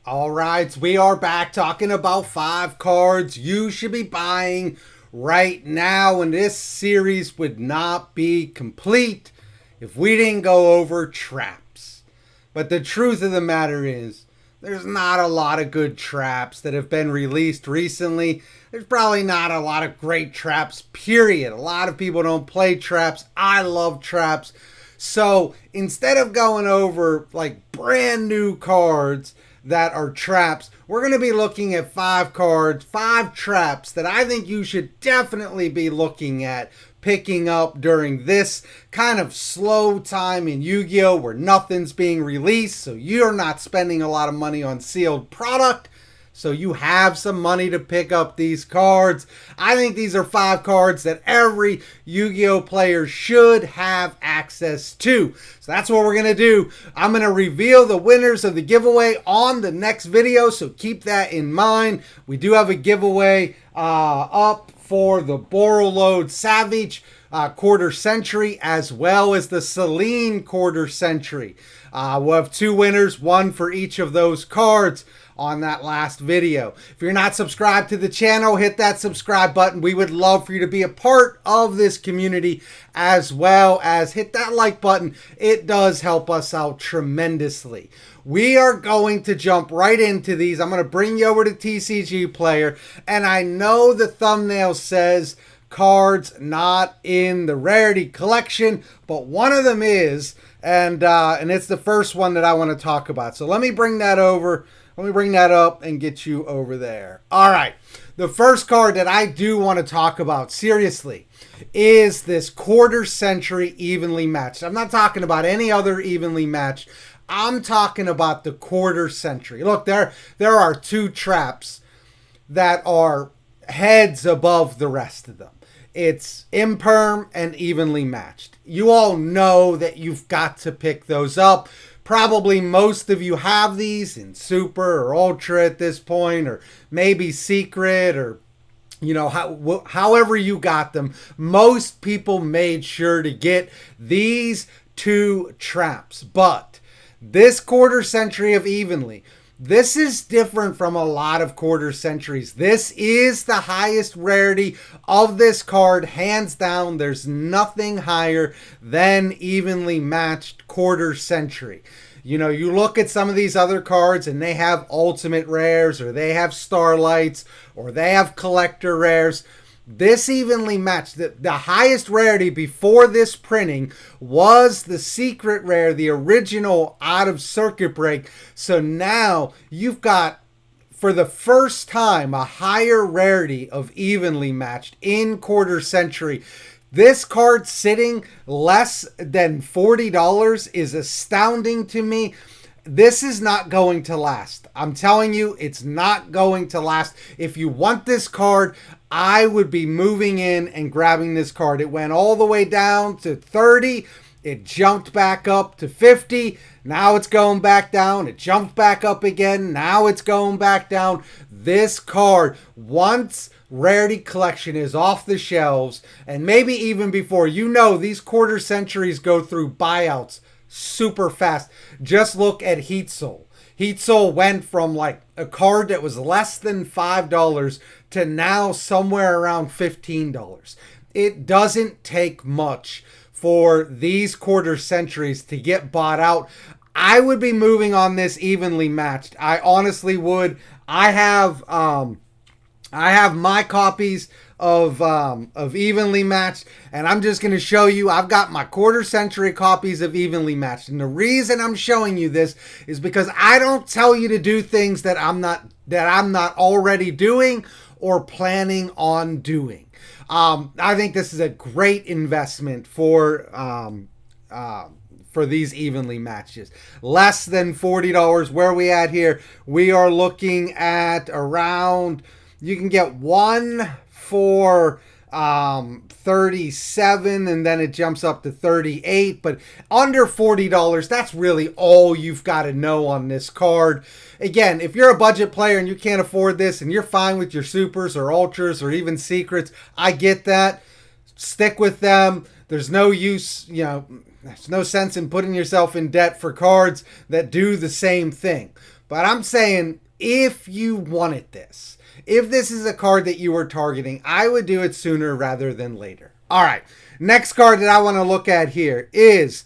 All right, we are back talking about 5 cards you should be buying right now. And this series would not be complete if we didn't go over traps. But the truth of the matter is, there's not a lot of good traps that have been released recently. There's probably not a lot of great traps, period. A lot of people don't play traps. I love traps. So instead of going over like brand new cards that are traps, we're going to be looking at 5 cards, 5 traps that I think you should definitely be looking at picking up during this kind of slow time in Yu-Gi-Oh! Where nothing's being released, so you're not spending a lot of money on sealed product. So you have some money to pick up these cards. I think these are 5 cards that every Yu-Gi-Oh player should have access to. So that's what we're going to do. I'm going to reveal the winners of the giveaway on the next video. So keep that in mind. We do have a giveaway up for the Borreload Savage quarter century, as well as the Celine quarter century. We'll have 2 winners, 1 for each of those cards on that last video. If you're not subscribed to the channel, hit that subscribe button. We would love for you to be a part of this community, as well as hit that like button. It does help us out tremendously. We are going to jump right into these. I'm going to bring you over to TCG Player, and I know the thumbnail says cards not in the Rarity Collection, but one of them is, and it's the first one that I want to talk about. So let me bring that over. Let me bring that up and get you over there. All right. The first card that I do want to talk about seriously is this quarter century evenly matched. I'm not talking about any other evenly matched. I'm talking about the quarter century. Look, there are 2 traps that are heads above the rest of them. It's imperm and evenly matched. You all know that you've got to pick those up. Probably most of you have these in Super or Ultra at this point, or maybe Secret, or however you got them. Most people made sure to get these 2 traps. But this quarter century of evenly, this is different from a lot of quarter centuries. This is the highest rarity of this card, hands down. There's nothing higher than evenly matched quarter century. You know, you look at some of these other cards and they have ultimate rares, or they have starlights, or they have collector rares. This evenly matched, the highest rarity before this printing was the secret rare, the original out of circuit break. So now you've got, for the first time, a higher rarity of evenly matched in quarter century. This card sitting less than $40 is astounding to me. This is not going to last. I'm telling you, it's not going to last. If you want this card, I would be moving in and grabbing this card. It went all the way down to 30. It jumped back up to 50. Now it's going back down. It jumped back up again. Now it's going back down. This card, once Rarity Collection is off the shelves, and maybe even before, these quarter centuries go through buyouts super fast. Just look at Heat Soul. Heat Soul went from like a card that was less than $5 to now somewhere around $15. It doesn't take much for these quarter centuries to get bought out. I would be moving on this evenly matched. I honestly would. I have my copies of evenly matched, and I'm just going to show you. I've got my quarter century copies of evenly matched, and the reason I'm showing you this is because I don't tell you to do things that I'm not already doing or planning on doing. I think this is a great investment for these evenly matches. Less than $40. Where are we at here? We are looking at around, you can get 1 for 37, and then it jumps up to 38, but under $40, that's really all you've got to know on this card. Again, if you're a budget player and you can't afford this and you're fine with your supers or ultras or even secrets, I get that. Stick with them. There's no use, there's no sense in putting yourself in debt for cards that do the same thing. But I'm saying if you wanted this, if this is a card that you were targeting, I would do it sooner rather than later. All right, next card that I want to look at here is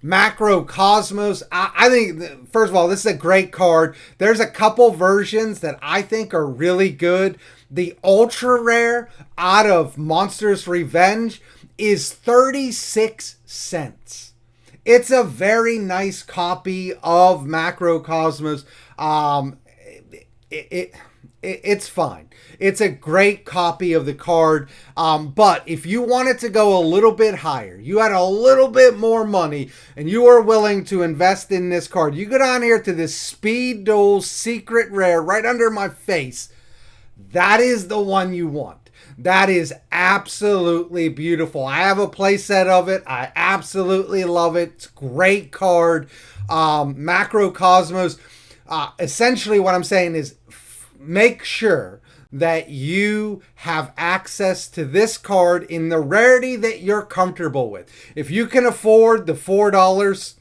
Macrocosmos. I think, first of all, this is a great card. There's a couple versions that I think are really good. The ultra rare out of Monsters Revenge is 36 cents. It's a very nice copy of Macrocosmos. It's fine. It's a great copy of the card. But if you wanted to go a little bit higher, you had a little bit more money, and you are willing to invest in this card, you go down here to this Speed Duel Secret Rare right under my face. That is the one you want. That is absolutely beautiful. I have a playset of it. I absolutely love it. It's a great card. Macrocosmos. Essentially what I'm saying is make sure that you have access to this card in the rarity that you're comfortable with. If you can afford the $4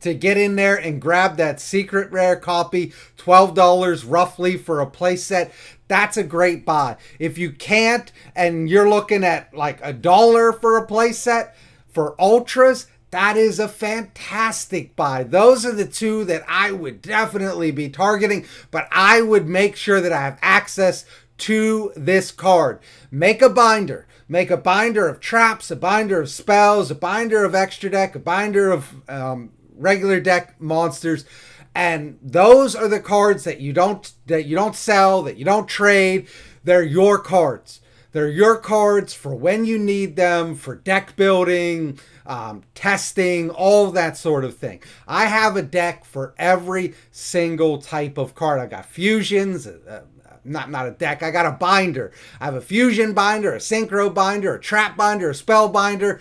to get in there and grab that secret rare copy, $12 roughly for a playset, that's a great buy. If you can't and you're looking at like $1 for a playset for ultras, that is a fantastic buy. Those are the two that I would definitely be targeting, but I would make sure that I have access to this card. Make a binder. Make a binder of traps, a binder of spells, a binder of extra deck, a binder of regular deck monsters. And those are the cards that you don't sell, that you don't trade. They're your cards. They're your cards for when you need them, for deck building, testing, all that sort of thing. I have a deck for every single type of card. I got fusions, not a deck. I got a binder. I have a fusion binder, a synchro binder, a trap binder, a spell binder,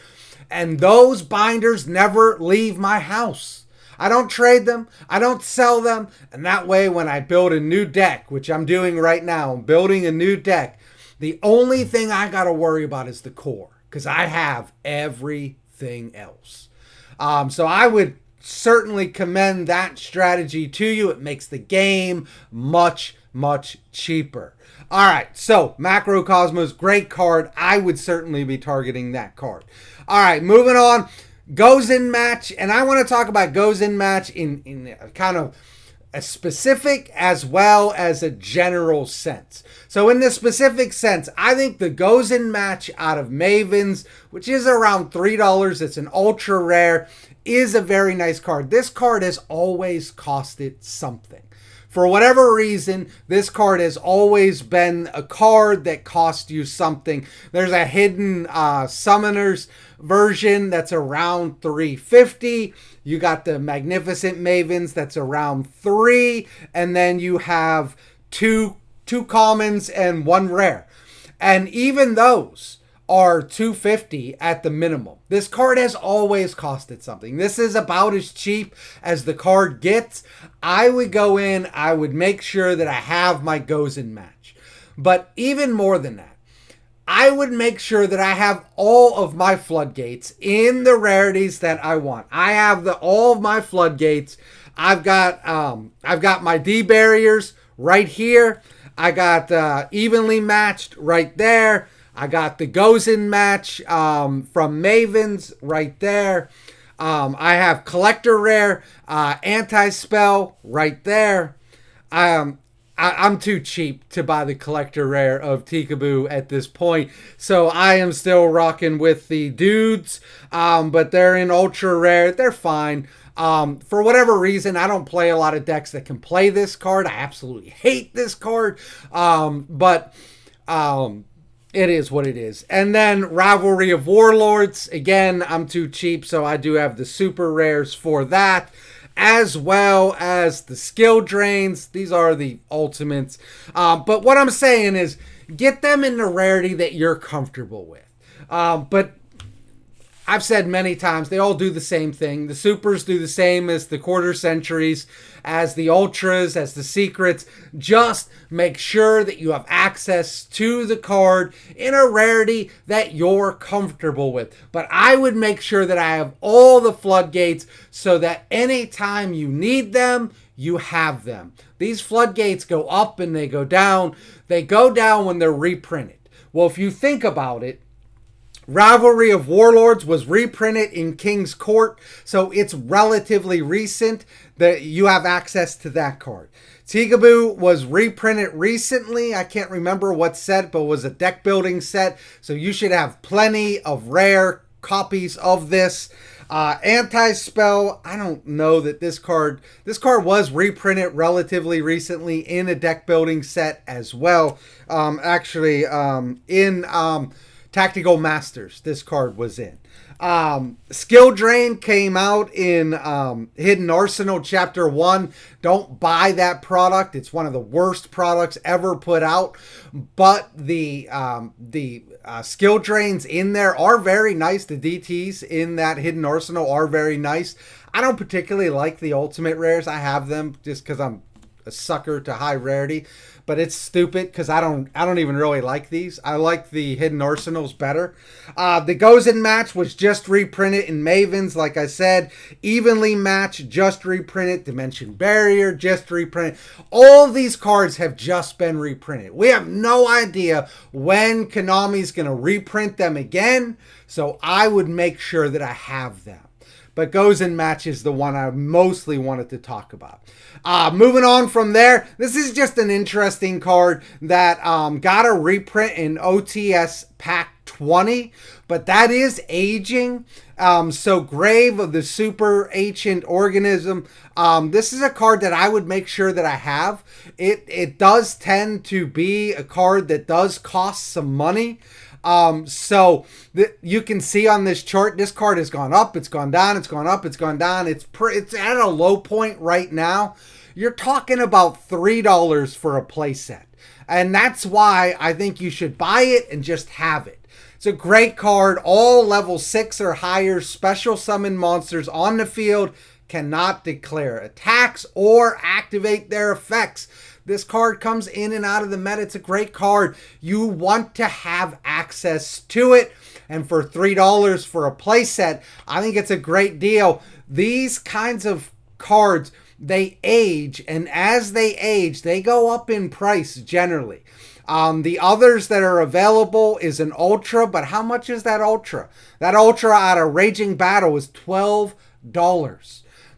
and those binders never leave my house. I don't trade them. I don't sell them. And that way, when I build a new deck, which I'm doing right now, I'm building a new deck, the only thing I got to worry about is the core, because I have everything else. So I would certainly commend that strategy to you. It makes the game much, much cheaper. All right, so Macrocosmos, great card. I would certainly be targeting that card. All right, moving on. Goen Match, and I want to talk about Goen Match in kind of a specific as well as a general sense. So in the specific sense, I think the Goen Match out of Mavens, which is around $3, it's an ultra rare, is a very nice card. This card has always costed something. For whatever reason, this card has always been a card that cost you something. There's a hidden Summoners version that's around $3.50. You got the Magnificent Mavens that's around $3. And then you have two commons and one rare. And even those are $2.50 at the minimum. This card has always costed something. This is about as cheap as the card gets. I would go in, I would make sure that I have my Goen Match. But even more than that, I would make sure that I have all of my floodgates in the rarities that I want. I have all of my floodgates. I've got my D barriers right here. I got evenly matched right there. I got the Goen Match from Mavens right there. I have Collector Rare, Anti-Spell right there. I'm too cheap to buy the Collector Rare of Tikaboo at this point, so I am still rocking with the dudes, but they're in Ultra Rare. They're fine. For whatever reason, I don't play a lot of decks that can play this card. I absolutely hate this card, but it is what it is. And then Rivalry of Warlords. Again, I'm too cheap, so I do have the super rares for that, as well as the skill drains. These are the ultimates. But what I'm saying is, get them in the rarity that you're comfortable with. But I've said many times, they all do the same thing. The supers do the same as the quarter centuries, as the ultras, as the secrets. Just make sure that you have access to the card in a rarity that you're comfortable with. But I would make sure that I have all the floodgates so that anytime you need them, you have them. These floodgates go up and they go down. They go down when they're reprinted. Well, if you think about it, Rivalry of Warlords was reprinted in King's Court, so it's relatively recent that you have access to that card. Tigaboo was reprinted recently. I can't remember what set, but it was a deck building set, so you should have plenty of rare copies of this. Anti-Spell, I don't know that this card was reprinted relatively recently in a deck building set as well. In Tactical Masters, this card was in. Skill Drain came out in Hidden Arsenal Chapter 1. Don't buy that product. It's one of the worst products ever put out. But the skill drains in there are very nice. The DTs in that Hidden Arsenal are very nice. I don't particularly like the Ultimate Rares. I have them just because I'm a sucker to high rarity. But it's stupid because I don't even really like these. I like the Hidden Arsenals better. The Goen Match was just reprinted in Mavens, like I said. Evenly Match just reprinted. Dimension Barrier just reprinted. All these cards have just been reprinted. We have no idea when Konami's going to reprint them again. So I would make sure that I have them. But Goen Match is the one I mostly wanted to talk about. Moving on from there, this is just an interesting card that got a reprint in OTS Pack 20, but that is aging. So Grave of the Super Ancient Organism. This is a card that I would make sure that I have. It does tend to be a card that does cost some money. You can see on this chart, this card has gone up, it's gone down, it's gone up, it's gone down. It's at a low point right now. You're talking about $3 for a playset. And that's why I think you should buy it and just have it. It's a great card. All level 6 or higher special summon monsters on the field cannot declare attacks or activate their effects. This card comes in and out of the meta. It's a great card. You want to have access to it. And for $3 for a playset, I think it's a great deal. These kinds of cards, they age. And as they age, they go up in price generally. The others that are available is an Ultra. But how much is that Ultra? That Ultra out of Raging Battle is $12.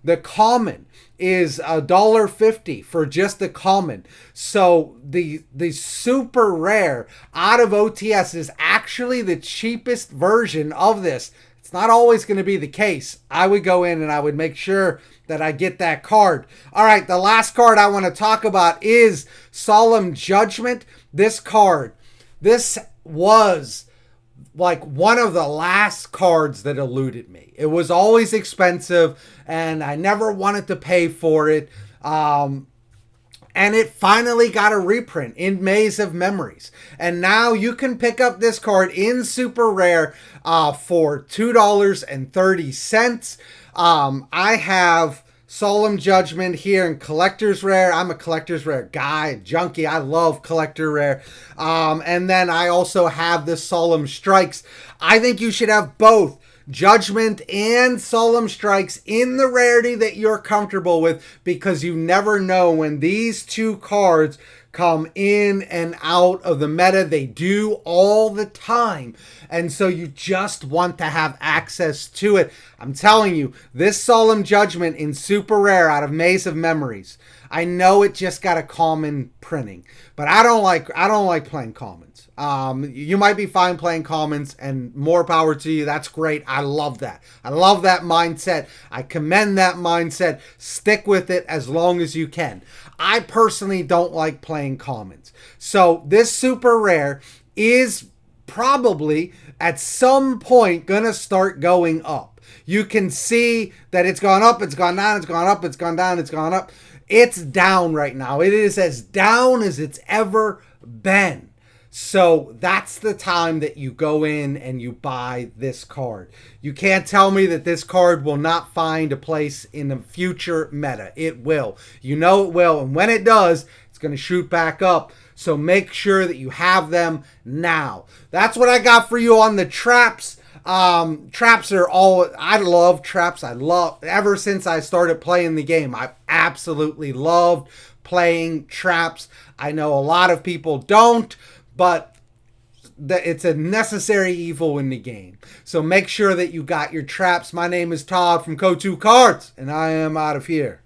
The common is $1.50 for just the common. So the super rare out of OTS is actually the cheapest version of this. It's not always going to be the case. I would go in and I would make sure that I get that card. All right, the last card I want to talk about is Solemn Judgment. This card, this was like one of the last cards that eluded me. It was always expensive and I never wanted to pay for it. And it finally got a reprint in Maze of Memories. And now you can pick up this card in super rare for $2.30. I have Solemn Judgment here in Collector's Rare. I'm a Collector's Rare guy, junkie. I love Collector Rare. And then I also have the Solemn Strikes. I think you should have both Judgment and Solemn Strikes in the rarity that you're comfortable with, because you never know when these two cards come in and out of the meta. They do all the time. And so you just want to have access to it. I'm telling you, this Solemn Judgment in super rare out of Maze of Memories. I know it just got a common printing, but I don't like playing commons. You might be fine playing commons, and more power to you. That's great. I love that. I love that mindset. I commend that mindset. Stick with it as long as you can. I personally don't like playing commons. So this super rare is probably at some point gonna start going up. You can see that it's gone up, it's gone down, it's gone up, it's gone down, it's gone up. It's down right now. It is as down as it's ever been. So that's the time that you go in and you buy this card. You can't tell me that this card will not find a place in the future meta. It will. You know it will. And when it does, it's going to shoot back up. So make sure that you have them now. That's what I got for you on the traps. Traps are all, I love traps. Ever since I started playing the game, I've absolutely loved playing traps. I know a lot of people don't, but it's a necessary evil in the game. So make sure that you got your traps. My name is Todd from Go2 Cards, and I am out of here.